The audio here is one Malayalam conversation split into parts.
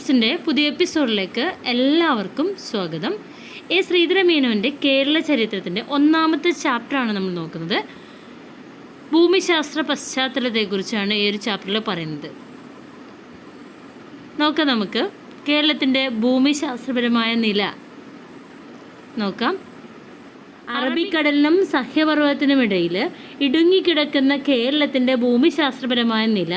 പോഡ്കാസ്റ്റിൻ്റെ പുതിയ എപ്പിസോഡിലേക്ക് എല്ലാവർക്കും സ്വാഗതം. എ ശ്രീധരമേനോൻ്റെ കേരള ചരിത്രത്തിൻ്റെ ഒന്നാമത്തെ ചാപ്റ്ററാണ് നമ്മൾ നോക്കുന്നത്. ഭൂമിശാസ്ത്ര പശ്ചാത്തലത്തെക്കുറിച്ചാണ് ഈ ഒരു ചാപ്റ്ററിൽ പറയുന്നത്. നോക്കാം, നമുക്ക് കേരളത്തിൻ്റെ ഭൂമിശാസ്ത്രപരമായ നില നോക്കാം. അറബിക്കടലിനും സഹ്യപർവ്വതത്തിനുമിടയിൽ ഇടുങ്ങിക്കിടക്കുന്ന കേരളത്തിൻ്റെ ഭൂമിശാസ്ത്രപരമായ നില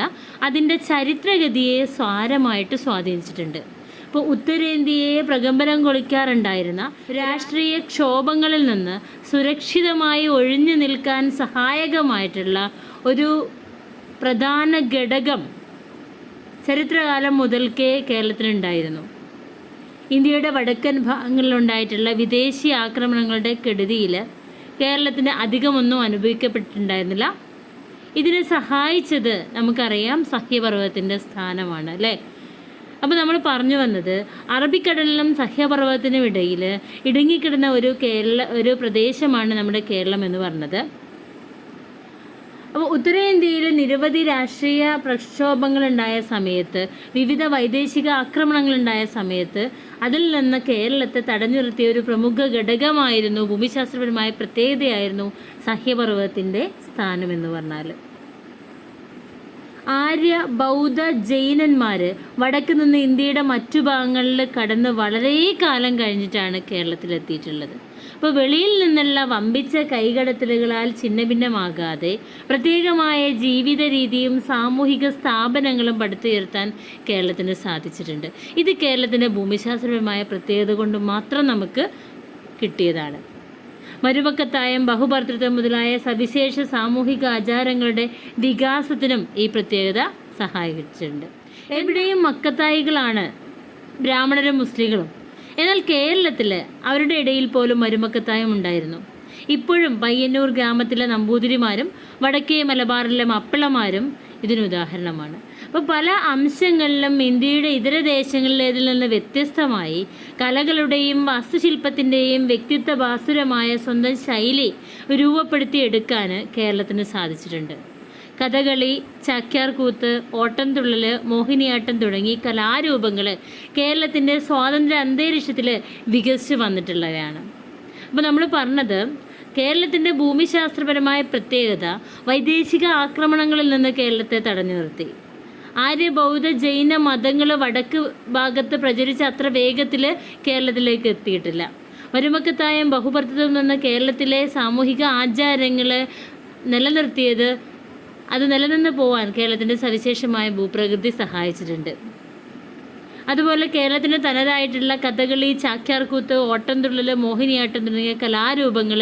അതിൻ്റെ ചരിത്രഗതിയെ സാരമായിട്ട് സ്വാധീനിച്ചിട്ടുണ്ട്. ഇപ്പോൾ ഉത്തരേന്ത്യയെ പ്രകമ്പനം കൊള്ളിക്കാറുണ്ടായിരുന്ന രാഷ്ട്രീയ ക്ഷോഭങ്ങളിൽ നിന്ന് സുരക്ഷിതമായി ഒഴിഞ്ഞു നിൽക്കാൻ സഹായകമായിട്ടുള്ള ഒരു പ്രധാന ഘടകം ചരിത്രകാലം മുതൽക്കേ കേരളത്തിനുണ്ടായിരുന്നു. ഇന്ത്യയുടെ വടക്കൻ ഭാഗങ്ങളിലുണ്ടായിട്ടുള്ള വിദേശി ആക്രമണങ്ങളുടെ കെടുതിയിൽ കേരളത്തിന് അധികമൊന്നും അനുഭവിക്കപ്പെട്ടിട്ടുണ്ടായിരുന്നില്ല. ഇതിനെ സഹായിച്ചത് നമുക്കറിയാം, സഹ്യപർവ്വതത്തിൻ്റെ സ്ഥാനമാണ് അല്ലേ. അപ്പോൾ നമ്മൾ പറഞ്ഞു വന്നത് അറബിക്കടലിനും സഹ്യപർവ്വതത്തിനും ഇടയിൽ ഇടുങ്ങിക്കിടന്ന ഒരു പ്രദേശമാണ് നമ്മുടെ കേരളം എന്ന് പറഞ്ഞത്. അപ്പോൾ ഉത്തരേന്ത്യയിൽ നിരവധി രാഷ്ട്രീയ പ്രക്ഷോഭങ്ങളുണ്ടായ സമയത്ത്, വിവിധ വൈദേശിക ആക്രമണങ്ങളുണ്ടായ സമയത്ത് അതിൽ നിന്ന് കേരളത്തെ തടഞ്ഞു നിർത്തിയ ഒരു പ്രമുഖ ഘടകമായിരുന്നു, ഭൂമിശാസ്ത്രപരമായ പ്രത്യേകതയായിരുന്നു സഹ്യപർവ്വതത്തിൻ്റെ സ്ഥാനമെന്ന് പറഞ്ഞാൽ. ആര്യ ബൗദ്ധ ജൈനന്മാർ വടക്ക് നിന്ന് ഇന്ത്യയുടെ മറ്റു ഭാഗങ്ങളിൽ കടന്ന് വളരെ കാലം കഴിഞ്ഞിട്ടാണ് കേരളത്തിലെത്തിയിട്ടുള്ളത്. അപ്പോൾ വെളിയിൽ നിന്നുള്ള വമ്പിച്ച കൈകടത്തലുകളാൽ ഛിന്നഭിന്നമാകാതെ പ്രത്യേകമായ ജീവിത രീതിയും സാമൂഹിക സ്ഥാപനങ്ങളും പടുത്തുയർത്താൻ കേരളത്തിന് സാധിച്ചിട്ടുണ്ട്. ഇത് കേരളത്തിൻ്റെ ഭൂമിശാസ്ത്രപരമായ പ്രത്യേകത കൊണ്ട് മാത്രം നമുക്ക് കിട്ടിയതാണ്. മരുമക്കത്തായം, ബഹുഭർത്തൃത്വം മുതലായ സവിശേഷ സാമൂഹിക ആചാരങ്ങളുടെ വികാസത്തിനും ഈ പ്രത്യേകത സഹായിച്ചിട്ടുണ്ട്. എവിടെയും മക്കത്തായികളാണ് ബ്രാഹ്മണരും മുസ്ലിങ്ങളും. എന്നാൽ കേരളത്തിൽ അവരുടെ ഇടയിൽ പോലും മരുമക്കത്തായം ഉണ്ടായിരുന്നു. ഇപ്പോഴും പയ്യന്നൂർ ഗ്രാമത്തിലെ നമ്പൂതിരിമാരും വടക്കേ മലബാറിലെ മാപ്പിളമാരും ഇതിനുദാഹരണമാണ്. അപ്പോൾ പല അംശങ്ങളിലും ഇന്ത്യയുടെ ഇതര ദേശങ്ങളിലേതിൽ നിന്ന് വ്യത്യസ്തമായി കലകളുടെയും വാസ്തുശില്പത്തിൻ്റെയും വ്യക്തിത്വ ഭാസുരമായ സ്വന്തം ശൈലി രൂപപ്പെടുത്തിയെടുക്കാൻ കേരളത്തിന് സാധിച്ചിട്ടുണ്ട്. കഥകളി, ചാക്യാർകൂത്ത്, ഓട്ടംതുള്ളൽ, മോഹിനിയാട്ടം തുടങ്ങി കലാരൂപങ്ങൾ കേരളത്തിൻ്റെ സ്വാതന്ത്ര്യ അന്തരീക്ഷത്തിൽ വികസിച്ച് വന്നിട്ടുള്ളവയാണ്. അപ്പോൾ നമ്മൾ പറഞ്ഞത് കേരളത്തിൻ്റെ ഭൂമിശാസ്ത്രപരമായ പ്രത്യേകത വൈദേശിക ആക്രമണങ്ങളിൽ നിന്ന് കേരളത്തെ തടഞ്ഞു നിർത്തി. ആര്യ ബൗദ്ധ ജൈന മതങ്ങൾ വടക്ക് ഭാഗത്ത് പ്രചരിച്ച അത്ര വേഗത്തിൽ കേരളത്തിലേക്ക് എത്തിയിട്ടില്ല. മരുമക്കത്തായം, ബഹുഭർത്തൃത്വം എന്ന കേരളത്തിലെ സാമൂഹിക ആചാരങ്ങൾ നിലനിർത്തിയത്, അത് നിലനിന്ന് പോവാൻ കേരളത്തിൻ്റെ സവിശേഷമായ ഭൂപ്രകൃതി സഹായിച്ചിട്ടുണ്ട്. അതുപോലെ കേരളത്തിൻ്റെ തനതായിട്ടുള്ള കഥകളി, ചാക്യാർകൂത്ത്, ഓട്ടംതുള്ളൽ, മോഹിനിയാട്ടം തുടങ്ങിയ കലാരൂപങ്ങൾ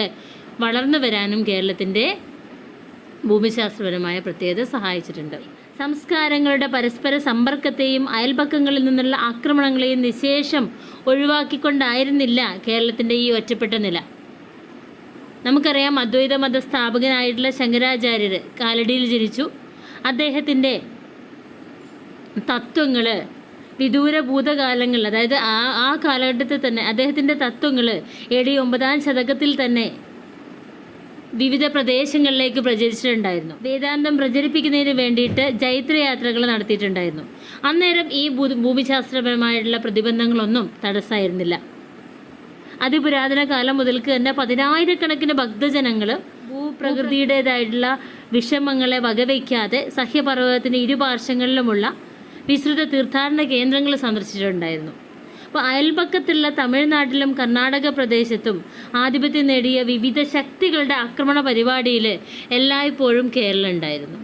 വളർന്നു വരാനും കേരളത്തിൻ്റെ ഭൂമിശാസ്ത്രപരമായ പ്രത്യേകത സഹായിച്ചിട്ടുണ്ട്. സംസ്കാരങ്ങളുടെ പരസ്പര സമ്പർക്കത്തെയും അയൽപക്കങ്ങളിൽ നിന്നുള്ള ആക്രമണങ്ങളെയും നിശേഷം ഒഴിവാക്കിക്കൊണ്ടായിരുന്നില്ല കേരളത്തിൻ്റെ ഈ ഒറ്റപ്പെട്ട നില. നമുക്കറിയാം, അദ്വൈത മത സ്ഥാപകനായിട്ടുള്ള ശങ്കരാചാര്യർ കാലടിയിൽ ജനിച്ചു. അദ്ദേഹത്തിൻ്റെ തത്വങ്ങൾ വിദൂര ഭൂതകാലങ്ങളിൽ, അതായത് ആ കാലഘട്ടത്തിൽ തന്നെ അദ്ദേഹത്തിൻ്റെ തത്വങ്ങൾ AD 9-ാം ശതകത്തിൽ തന്നെ വിവിധ പ്രദേശങ്ങളിലേക്ക് പ്രചരിച്ചിട്ടുണ്ടായിരുന്നു. വേദാന്തം പ്രചരിപ്പിക്കുന്നതിന് വേണ്ടിയിട്ട് ജൈത്രയാത്രകൾ നടത്തിയിട്ടുണ്ടായിരുന്നു. അന്നേരം ഈ ഭൂമിശാസ്ത്രപരമായിട്ടുള്ള പ്രതിബന്ധങ്ങളൊന്നും തടസ്സമായിരുന്നില്ല. അതിപുരാതന കാലം മുതൽക്ക് തന്നെ 10,000-കണക്കിന് ഭക്തജനങ്ങൾ ഭൂപ്രകൃതിയുടേതായിട്ടുള്ള വിഷമങ്ങളെ വകവയ്ക്കാതെ സഹ്യപർവ്വതത്തിൻ്റെ ഇരുപാർശ്വങ്ങളിലുമുള്ള വിസ്തൃത തീർത്ഥാടന കേന്ദ്രങ്ങൾ സന്ദർശിച്ചിട്ടുണ്ടായിരുന്നു. അപ്പോൾ അയൽപക്കത്തുള്ള തമിഴ്നാട്ടിലും കർണാടക പ്രദേശത്തും ആധിപത്യം നേടിയ വിവിധ ശക്തികളുടെ ആക്രമണ പരിപാടിയിൽ എല്ലായ്പ്പോഴും കേരളം ഉണ്ടായിരുന്നു.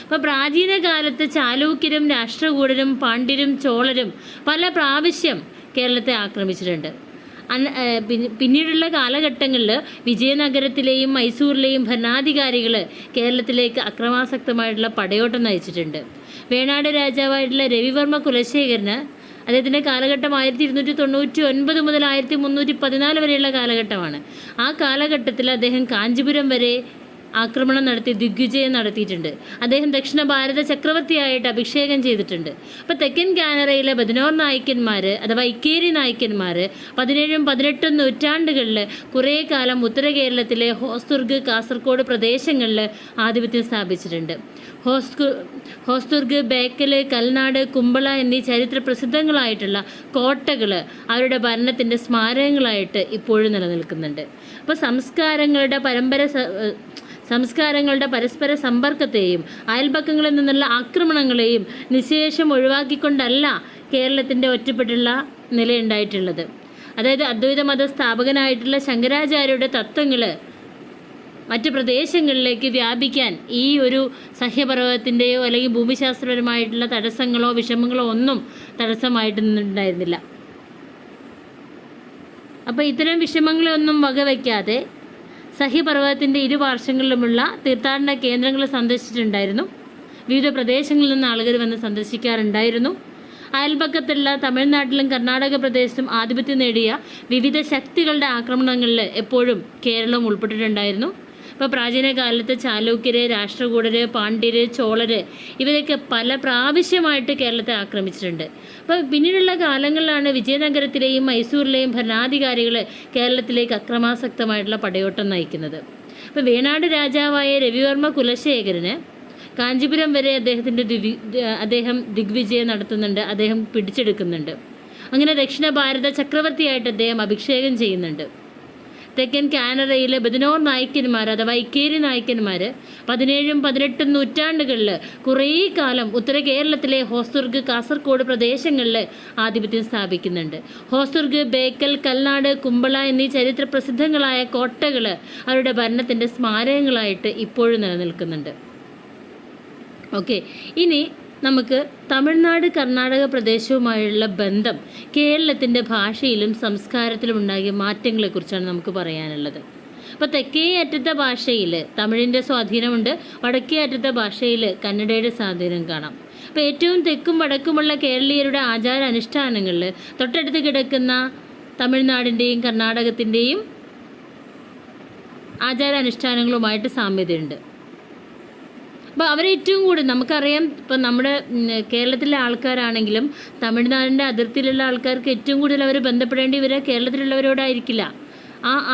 അപ്പോൾ പ്രാചീന കാലത്ത് ചാലൂക്യരും രാഷ്ട്രകൂടരും പാണ്ഡ്യരും ചോളരും പല പ്രാവശ്യം കേരളത്തെ ആക്രമിച്ചിട്ടുണ്ട്. പിന്നീടുള്ള കാലഘട്ടങ്ങളിൽ വിജയനഗരത്തിലെയും മൈസൂരിലെയും ഭരണാധികാരികൾ കേരളത്തിലേക്ക് അക്രമാസക്തമായിട്ടുള്ള പടയോട്ടം നയിച്ചിട്ടുണ്ട്. വേണാട് രാജാവായിട്ടുള്ള രവിവർമ്മ കുലശേഖരന് അദ്ദേഹത്തിൻ്റെ കാലഘട്ടം 1299 മുതൽ 1314 വരെയുള്ള കാലഘട്ടമാണ്. ആ കാലഘട്ടത്തിൽ അദ്ദേഹം കാഞ്ചീപുരം വരെ ആക്രമണം നടത്തി ദിഗ്വിജയം നടത്തിയിട്ടുണ്ട്. അദ്ദേഹം ദക്ഷിണ ഭാരത ചക്രവർത്തിയായിട്ട് അഭിഷേകം ചെയ്തിട്ടുണ്ട്. അപ്പോൾ തെക്കൻ കാനറയിലെ ബദനോർ നായ്ക്കന്മാർ അഥവാ ഇക്കേരി നായ്ക്കന്മാർ 17ഉം 18ഉം നൂറ്റാണ്ടുകളിൽ കുറേ കാലം ഉത്തര കേരളത്തിലെ ഹോസ്ദുർഗ്, കാസർഗോഡ് പ്രദേശങ്ങളിൽ ആധിപത്യം സ്ഥാപിച്ചിട്ടുണ്ട്. ഹോസ്ദുർഗ്, ബേക്കൽ, കൽനാട്, കുമ്പള എന്നീ ചരിത്ര പ്രസിദ്ധങ്ങളായിട്ടുള്ള കോട്ടകൾ അവരുടെ ഭരണത്തിൻ്റെ സ്മാരകങ്ങളായിട്ട് ഇപ്പോഴും നിലനിൽക്കുന്നുണ്ട്. അപ്പോൾ സംസ്കാരങ്ങളുടെ പരസ്പര സമ്പർക്കത്തെയും അയൽപക്കങ്ങളിൽ നിന്നുള്ള ആക്രമണങ്ങളെയും നിശേഷം ഒഴിവാക്കിക്കൊണ്ടല്ല കേരളത്തിൻ്റെ ഒറ്റപ്പെട്ടുള്ള നിലയുണ്ടായിട്ടുള്ളത്. അതായത് അദ്വൈത മത സ്ഥാപകനായിട്ടുള്ള ശങ്കരാചാര്യരുടെ തത്വങ്ങൾ മറ്റ് പ്രദേശങ്ങളിലേക്ക് വ്യാപിക്കാൻ ഈ ഒരു സഹ്യപർവ്വതത്തിൻ്റെയോ അല്ലെങ്കിൽ ഭൂമിശാസ്ത്രപരമായിട്ടുള്ള തടസ്സങ്ങളോ വിഷമങ്ങളോ ഒന്നും തടസ്സമായിട്ട് നിന്നിട്ടുണ്ടായിരുന്നില്ല. അപ്പോൾ ഇത്തരം വിഷമങ്ങളൊന്നും വകവയ്ക്കാതെ സഹ്യപർവ്വതത്തിൻ്റെ ഇരുപാർശ്വങ്ങളിലുമുള്ള തീർത്ഥാടന കേന്ദ്രങ്ങൾ സന്ദർശിച്ചിട്ടുണ്ടായിരുന്നു. വിവിധ പ്രദേശങ്ങളിൽ നിന്ന് ആളുകൾ വന്ന് സന്ദർശിക്കാറുണ്ടായിരുന്നു. അയൽപക്കത്തുള്ള തമിഴ്നാട്ടിലും കർണാടക പ്രദേശത്തും ആധിപത്യം നേടിയ വിവിധ ശക്തികളുടെ ആക്രമണങ്ങളിൽ എപ്പോഴും കേരളം ഉൾപ്പെട്ടിട്ടുണ്ടായിരുന്നു. ഇപ്പോൾ പ്രാചീന കാലത്ത് ചാലൂക്യര്, രാഷ്ട്രകൂടര്, പാണ്ഡ്യര്, ചോളര് ഇവരൊക്കെ പല പ്രാവശ്യമായിട്ട് കേരളത്തെ ആക്രമിച്ചിട്ടുണ്ട്. അപ്പോൾ പിന്നീടുള്ള കാലങ്ങളിലാണ് വിജയനഗരത്തിലെയും മൈസൂരിലെയും ഭരണാധികാരികൾ കേരളത്തിലേക്ക് അക്രമാസക്തമായിട്ടുള്ള പടയോട്ടം നയിക്കുന്നത്. അപ്പോൾ വേണാട് രാജാവായ രവിവർമ്മ കുലശേഖരന് കാഞ്ചീപുരം വരെ അദ്ദേഹം ദിഗ്വിജയം നടത്തുന്നുണ്ട്, അദ്ദേഹം പിടിച്ചെടുക്കുന്നുണ്ട്. അങ്ങനെ ദക്ഷിണ ഭാരത ചക്രവർത്തിയായിട്ട് അദ്ദേഹം അഭിഷേകം ചെയ്യുന്നുണ്ട്. തെക്കൻ കാനറയിലെ ബദനോർ നായ്ക്കന്മാർ അഥവാ ഇക്കേരി നായ്ക്കന്മാർ 17ഉം 18ഉം നൂറ്റാണ്ടുകളിൽ കുറേ കാലം ഉത്തര കേരളത്തിലെ ഹോസ്ദുർഗ്, കാസർഗോഡ് പ്രദേശങ്ങളിൽ ആധിപത്യം സ്ഥാപിക്കുന്നുണ്ട്. ഹോസ്ദുർഗ്, ബേക്കൽ, കൽനാട്, കുമ്പള എന്നീ ചരിത്ര പ്രസിദ്ധങ്ങളായ കോട്ടകൾ അവരുടെ ഭരണത്തിൻ്റെ സ്മാരകങ്ങളായിട്ട് ഇപ്പോഴും നിലനിൽക്കുന്നുണ്ട്. ഓക്കെ, ഇനി നമുക്ക് തമിഴ്നാട്, കർണാടക പ്രദേശവുമായുള്ള ബന്ധം കേരളത്തിൻ്റെ ഭാഷയിലും സംസ്കാരത്തിലും ഉണ്ടാകിയ മാറ്റങ്ങളെക്കുറിച്ചാണ് നമുക്ക് പറയാനുള്ളത്. അപ്പോൾ തെക്കേ അറ്റത്തെ ഭാഷയിൽ തമിഴിൻ്റെ സ്വാധീനമുണ്ട്, വടക്കേ അറ്റത്തെ ഭാഷയിൽ കന്നഡയുടെ സ്വാധീനം കാണാം. അപ്പോൾ ഏറ്റവും തെക്കും വടക്കുമുള്ള കേരളീയരുടെ ആചാര അനുഷ്ഠാനങ്ങളിൽ തൊട്ടടുത്ത് കിടക്കുന്ന തമിഴ്നാടിൻ്റെയും കർണാടകത്തിൻ്റെയും ആചാര അനുഷ്ഠാനങ്ങളുമായിട്ട് സാമ്യതയുണ്ട്. അപ്പോൾ അവരേറ്റവും കൂടുതൽ നമുക്കറിയാം, ഇപ്പം നമ്മുടെ കേരളത്തിലെ ആൾക്കാരാണെങ്കിലും തമിഴ്നാടിൻ്റെ അതിർത്തിയിലുള്ള ആൾക്കാർക്ക് ഏറ്റവും കൂടുതൽ അവർ ബന്ധപ്പെടേണ്ടി കേരളത്തിലുള്ളവരോടായിരിക്കില്ല,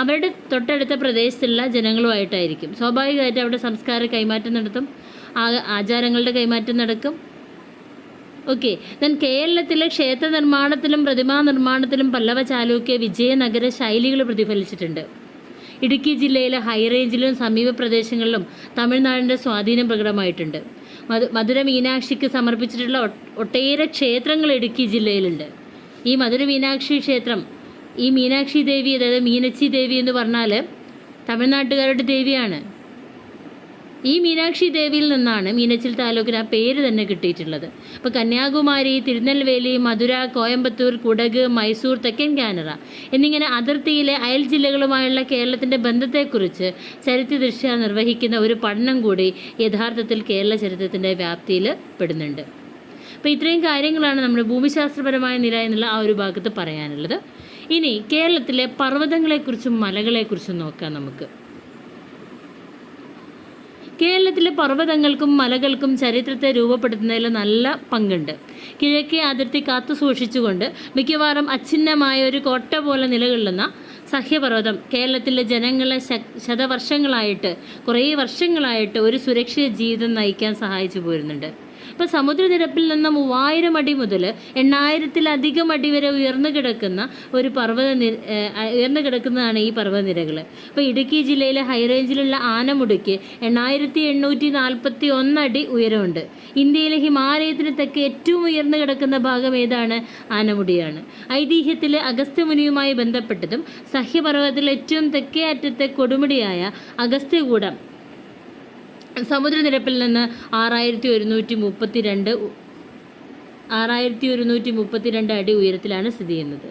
അവരുടെ തൊട്ടടുത്ത പ്രദേശത്തുള്ള ജനങ്ങളുമായിട്ടായിരിക്കും. സ്വാഭാവികമായിട്ട് അവിടെ സംസ്കാര കൈമാറ്റം നടത്തും, ആചാരങ്ങളുടെ കൈമാറ്റം നടക്കും. ഓക്കെ, ദെൻ കേരളത്തിലെ ക്ഷേത്ര നിർമ്മാണത്തിലും പ്രതിമാ നിർമ്മാണത്തിലും പല്ലവ, ചാലൂക്യ, വിജയനഗര ശൈലികൾ പ്രതിഫലിച്ചിട്ടുണ്ട്. ഇടുക്കി ജില്ലയിലെ ഹൈറേഞ്ചിലും സമീപ പ്രദേശങ്ങളിലും തമിഴ്നാടിൻ്റെ സ്വാധീനം പ്രകടമായിട്ടുണ്ട്. മധുര മീനാക്ഷിക്ക് സമർപ്പിച്ചിട്ടുള്ള ഒട്ടേറെ ക്ഷേത്രങ്ങൾ ഇടുക്കി ജില്ലയിലുണ്ട്. ഈ മധുര മീനാക്ഷി ക്ഷേത്രം, ഈ മീനാക്ഷി ദേവി അതായത് മീനച്ചി ദേവി എന്ന് പറഞ്ഞാൽ തമിഴ്നാട്ടുകാരുടെ ദേവിയാണ്. ഈ മീനാക്ഷി ദേവിയിൽ നിന്നാണ് മീനച്ചിൽ താലൂക്കിന് ആ പേര് തന്നെ കിട്ടിയിട്ടുള്ളത്. ഇപ്പോൾ കന്യാകുമാരി, തിരുനെൽവേലി, മധുര, കോയമ്പത്തൂർ, കുടക്, മൈസൂർ, തെക്കൻ കാനറ എന്നിങ്ങനെ അതിർത്തിയിലെ അയൽ ജില്ലകളുമായുള്ള കേരളത്തിൻ്റെ ബന്ധത്തെക്കുറിച്ച് ചരിത്രദൃഷ്ട്യാ നിർവഹിക്കുന്ന ഒരു പഠനം കൂടി യഥാർത്ഥത്തിൽ കേരള ചരിത്രത്തിൻ്റെ വ്യാപ്തിയിൽ പെടുന്നുണ്ട്. അപ്പോൾ ഇത്രയും കാര്യങ്ങളാണ് നമ്മുടെ ഭൂമിശാസ്ത്രപരമായ നില എന്നുള്ള ആ ഒരു ഭാഗത്ത് പറയാനുള്ളത്. ഇനി കേരളത്തിലെ പർവ്വതങ്ങളെക്കുറിച്ചും മലകളെക്കുറിച്ചും നോക്കാം നമുക്ക്. കേരളത്തിലെ പർവ്വതങ്ങൾക്കും മലകൾക്കും ചരിത്രത്തെ രൂപപ്പെടുത്തുന്നതിൽ നല്ല പങ്കുണ്ട്. കിഴക്കേ അതിർത്തി കാത്തു സൂക്ഷിച്ചുകൊണ്ട് മിക്കവാറും അച്ഛിന്നമായ ഒരു കോട്ട പോലെ നിലകൊള്ളുന്ന സഹ്യപർവ്വതം കേരളത്തിലെ ജനങ്ങളെ കുറേ വർഷങ്ങളായിട്ട് ഒരു സുരക്ഷിത ജീവിതം നയിക്കാൻ സഹായിച്ചു പോരുന്നുണ്ട്. ഇപ്പോൾ സമുദ്രനിരപ്പിൽ നിന്ന് 3000 അടി മുതൽ 8000-ലധികം അടി വരെ ഉയർന്നു കിടക്കുന്നതാണ് ഈ പർവ്വതനിരകൾ. അപ്പോൾ ഇടുക്കി ജില്ലയിലെ ഹൈറേഞ്ചിലുള്ള ആനമുടിക്ക് 8841 അടി ഉയരമുണ്ട്. ഇന്ത്യയിലെ ഹിമാലയത്തിന് തെക്ക് ഏറ്റവും ഉയർന്നു കിടക്കുന്ന ഭാഗം ഏതാണ്? ആനമുടിയാണ്. ഐതിഹ്യത്തിൽ അഗസ്ത്യമുനിയുമായി ബന്ധപ്പെട്ടതും സഹ്യപർവ്വതത്തിൽ ഏറ്റവും തെക്കേ അറ്റത്തെ കൊടുമുടിയായ അഗസ്ത്യകൂടം സമുദ്രനിരപ്പിൽ നിന്ന് 6132 അടി ഉയരത്തിലാണ് സ്ഥിതി ചെയ്യുന്നത്.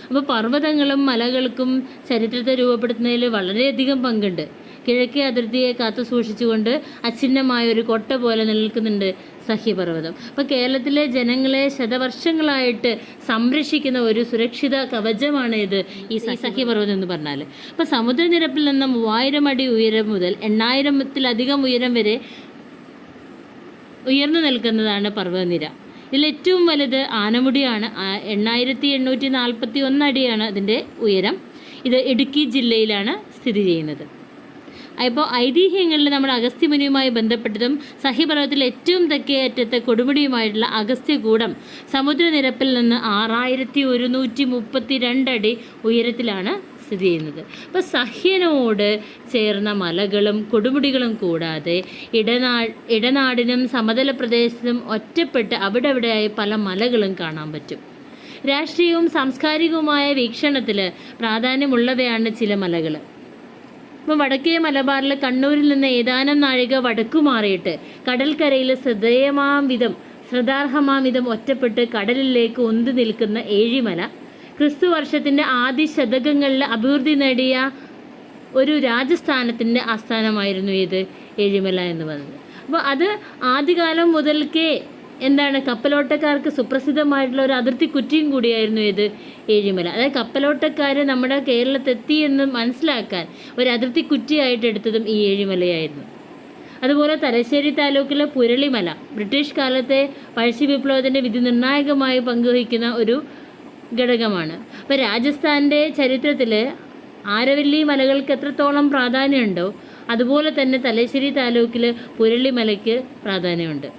അപ്പോൾ പർവ്വതങ്ങളും മലകൾക്കും ചരിത്രത്തെ രൂപപ്പെടുത്തുന്നതിൽ വളരെയധികം പങ്കുണ്ട്. കിഴക്കേ അതിർത്തിയെ കാത്തു സൂക്ഷിച്ചുകൊണ്ട് അച്ഛിന്നമായ ഒരു കൊട്ട പോലെ നിലനിൽക്കുന്നുണ്ട് സഹ്യപർവ്വതം. അപ്പോൾ കേരളത്തിലെ ജനങ്ങളെ ശതവർഷങ്ങളായിട്ട് സംരക്ഷിക്കുന്ന ഒരു സുരക്ഷിത കവചമാണ് ഈ സഹ്യപർവ്വതം എന്ന് പറഞ്ഞാൽ. അപ്പോൾ സമുദ്രനിരപ്പിൽ നിന്ന് 3000 അടി ഉയരം മുതൽ 8000-ലധികം ഉയരം വരെ ഉയർന്നു നിൽക്കുന്നതാണ് പർവ്വതനിര. ഇതിൽ ഏറ്റവും വലുത് ആനമുടിയാണ്. 8841 അടിയാണ് അതിൻ്റെ ഉയരം. ഇത് ഇടുക്കി ജില്ലയിലാണ് സ്ഥിതി ചെയ്യുന്നത്. അപ്പോൾ ഐതിഹ്യങ്ങളിൽ നമ്മൾ അഗസ്ത്യമുനിയുമായി ബന്ധപ്പെട്ടതും സഹ്യപർവ്വതത്തിൽ ഏറ്റവും തെക്കേ അറ്റത്തെ കൊടുമുടിയുമായിട്ടുള്ള അഗസ്ത്യകൂടം സമുദ്രനിരപ്പിൽ നിന്ന് 6132 അടി ഉയരത്തിലാണ് സ്ഥിതി ചെയ്യുന്നത്. അപ്പോൾ സഹ്യനോട് ചേർന്ന മലകളും കൊടുമുടികളും കൂടാതെ ഇടനാടിനും സമതല പ്രദേശത്തും ഒറ്റപ്പെട്ട് അവിടെയായി പല മലകളും കാണാൻ പറ്റും. രാഷ്ട്രീയവും സാംസ്കാരികവുമായ വീക്ഷണത്തിൽ പ്രാധാന്യമുള്ളവയാണ് ചില മലകൾ. ഇപ്പം വടക്കേ മലബാറിൽ കണ്ണൂരിൽ നിന്ന് ഏതാനും നാഴിക വടക്കു മാറിയിട്ട് കടൽക്കരയിൽ ശ്രദ്ധാർഹമാം വിധം ഒറ്റപ്പെട്ട് കടലിലേക്ക് ഉന്തി നിൽക്കുന്ന ഏഴിമല ക്രിസ്തു വർഷത്തിൻ്റെ ആദ്യ ശതകങ്ങളിൽ അഭിവൃദ്ധി നേടിയ ഒരു രാജസ്ഥാനത്തിൻ്റെ ആസ്ഥാനമായിരുന്നു ഇത് ഏഴിമല എന്ന് പറയുന്നത്. അപ്പോൾ അത് ആദ്യകാലം മുതൽക്കേ കപ്പലോട്ടക്കാർക്ക് സുപ്രസിദ്ധമായിട്ടുള്ള ഒരു അതിർത്തി കുറ്റിയും കൂടിയായിരുന്നു ഇത് ഏഴിമല. അതായത് കപ്പലോട്ടക്കാർ നമ്മുടെ കേരളത്തെത്തി എന്ന് മനസ്സിലാക്കാൻ ഒരു അതിർത്തി കുറ്റിയായിട്ട് എടുത്തതും ഈ ഏഴിമലയായിരുന്നു. അതുപോലെ തലശ്ശേരി താലൂക്കിലെ പുരളിമല ബ്രിട്ടീഷ് കാലത്തെ പഴശ്ശി വിപ്ലവത്തിൻ്റെ വിധി നിർണായകമായി പങ്കുവഹിക്കുന്ന ഒരു ഘടകമാണ്. അപ്പോൾ രാജസ്ഥാൻ്റെ ചരിത്രത്തിൽ ആരവല്ലി മലകൾക്ക് എത്രത്തോളം പ്രാധാന്യമുണ്ടോ അതുപോലെ തന്നെ തലശ്ശേരി താലൂക്കിൽ പുരളിമലയ്ക്ക് പ്രാധാന്യമുണ്ട്.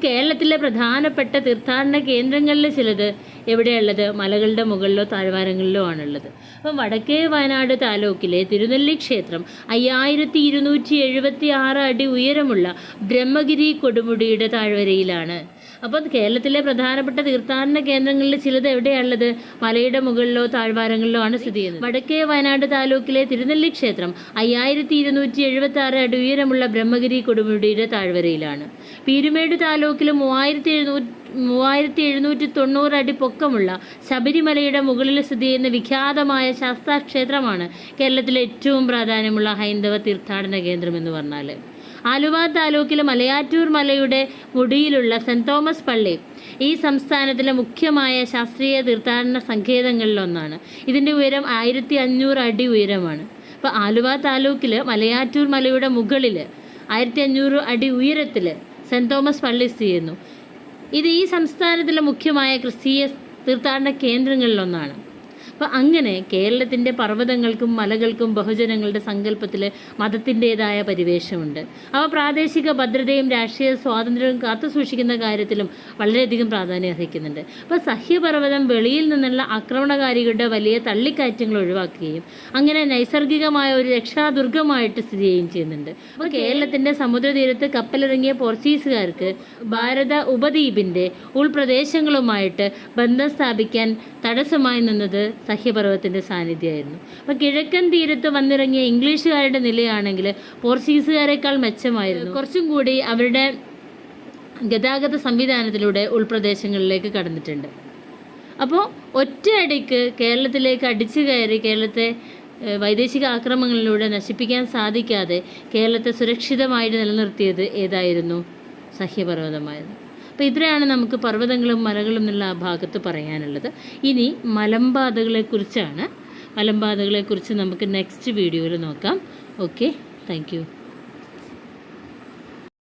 കേരളത്തിലെ പ്രധാനപ്പെട്ട തീർത്ഥാടന കേന്ദ്രങ്ങളിൽ ചിലത് എവിടെയുള്ളത്? മലകളുടെ മുകളിലോ താഴ്വാരങ്ങളിലോ ആണുള്ളത്. അപ്പം വടക്കേ വയനാട് താലൂക്കിലെ തിരുനെല്ലി ക്ഷേത്രം 5276 അടി ഉയരമുള്ള ബ്രഹ്മഗിരി കൊടുമുടിയുടെ താഴ്വരയിലാണ്. അപ്പോൾ കേരളത്തിലെ പ്രധാനപ്പെട്ട തീർത്ഥാടന കേന്ദ്രങ്ങളിൽ ചിലത് എവിടെയാണുള്ളത്? മലയുടെ മുകളിലോ താഴ്വാരങ്ങളിലോ ആണ് സ്ഥിതി ചെയ്യുന്നത്. വടക്കേ വയനാട് താലൂക്കിലെ തിരുനെല്ലി ക്ഷേത്രം 5276 അടി ഉയരമുള്ള ബ്രഹ്മഗിരി കൊടുമുടിയുടെ താഴ്വരയിലാണ്. പീരുമേട് താലൂക്കിൽ 3790 അടി പൊക്കമുള്ള ശബരിമലയുടെ മുകളിൽ സ്ഥിതി ചെയ്യുന്ന വിഖ്യാതമായ ശാസ്താ ക്ഷേത്രമാണ് കേരളത്തിലെ ഏറ്റവും പ്രാധാന്യമുള്ള ഹൈന്ദവ തീർത്ഥാടന കേന്ദ്രം എന്ന് പറഞ്ഞാൽ. ആലുവ താലൂക്കിലെ മലയാറ്റൂർ മലയുടെ മുടിയിലുള്ള സെൻറ് തോമസ് പള്ളി ഈ സംസ്ഥാനത്തിലെ മുഖ്യമായ ശാസ്ത്രീയ തീർത്ഥാടന സങ്കേതങ്ങളിലൊന്നാണ്. ഇതിൻ്റെ ഉയരം 1500 അടി ഉയരമാണ്. അപ്പോൾ ആലുവ താലൂക്കിൽ മലയാറ്റൂർ മലയുടെ മുകളിൽ 1500 അടി ഉയരത്തിൽ സെൻറ് തോമസ് പള്ളി സ്ഥിതി ചെയ്യുന്നു. ഇത് ഈ സംസ്ഥാനത്തിലെ മുഖ്യമായ ക്രിസ്തീയ തീർത്ഥാടന കേന്ദ്രങ്ങളിലൊന്നാണ്. അപ്പോൾ അങ്ങനെ കേരളത്തിൻ്റെ പർവ്വതങ്ങൾക്കും മലകൾക്കും ബഹുജനങ്ങളുടെ സങ്കല്പത്തിൽ മതത്തിൻ്റേതായ പരിവേഷമുണ്ട്. അവ പ്രാദേശിക ഭദ്രതയും രാഷ്ട്രീയ സ്വാതന്ത്ര്യവും കാത്തുസൂക്ഷിക്കുന്ന കാര്യത്തിലും വളരെയധികം പ്രാധാന്യം അർഹിക്കുന്നുണ്ട്. അപ്പോൾ സഹ്യപർവ്വതം വെളിയിൽ നിന്നുള്ള ആക്രമണകാരികളുടെ വലിയ തള്ളിക്കയറ്റങ്ങൾ ഒഴിവാക്കുകയും അങ്ങനെ നൈസർഗികമായ ഒരു രക്ഷാദുർഗമായിട്ട് സ്ഥിതി ചെയ്യുകയും ചെയ്യുന്നുണ്ട്. അപ്പോൾ കേരളത്തിൻ്റെ സമുദ്രതീരത്ത് കപ്പലിറങ്ങിയ പോർച്ചുഗീസുകാർക്ക് ഭാരത ഉപദ്വീപിൻ്റെ ഉൾപ്രദേശങ്ങളുമായിട്ട് ബന്ധം സ്ഥാപിക്കാൻ തടസ്സമായി നിന്നത് സഹ്യപർവ്വതത്തിൻ്റെ സാന്നിധ്യമായിരുന്നു. അപ്പോൾ കിഴക്കൻ തീരത്ത് വന്നിറങ്ങിയ ഇംഗ്ലീഷുകാരുടെ നിലയാണെങ്കിൽ പോർച്ചുഗീസുകാരെക്കാൾ മെച്ചമായിരുന്നു. കുറച്ചും കൂടി അവരുടെ ഗതാഗത സംവിധാനത്തിലൂടെ ഉൾപ്രദേശങ്ങളിലേക്ക് കടന്നിട്ടുണ്ട്. അപ്പോൾ ഒറ്റയടിക്ക് കേരളത്തിലേക്ക് അടിച്ചു കയറി കേരളത്തെ വൈദേശിക ആക്രമണങ്ങളിലൂടെ നശിപ്പിക്കാൻ സാധിക്കാതെ കേരളത്തെ സുരക്ഷിതമായിട്ട് നിലനിർത്തിയത് ഏതായിരുന്നു? സഹ്യപർവ്വതമായിരുന്നു. അപ്പോൾ ഇത്രയാണ് നമുക്ക് പർവ്വതങ്ങളും മലകളും എന്നുള്ള ആ ഭാഗത്ത് പറയാനുള്ളത്. ഇനി മലമ്പാതകളെക്കുറിച്ചാണ്. മലമ്പാതകളെക്കുറിച്ച് നമുക്ക് നെക്സ്റ്റ് വീഡിയോയിൽ നോക്കാം. Okay, thank you.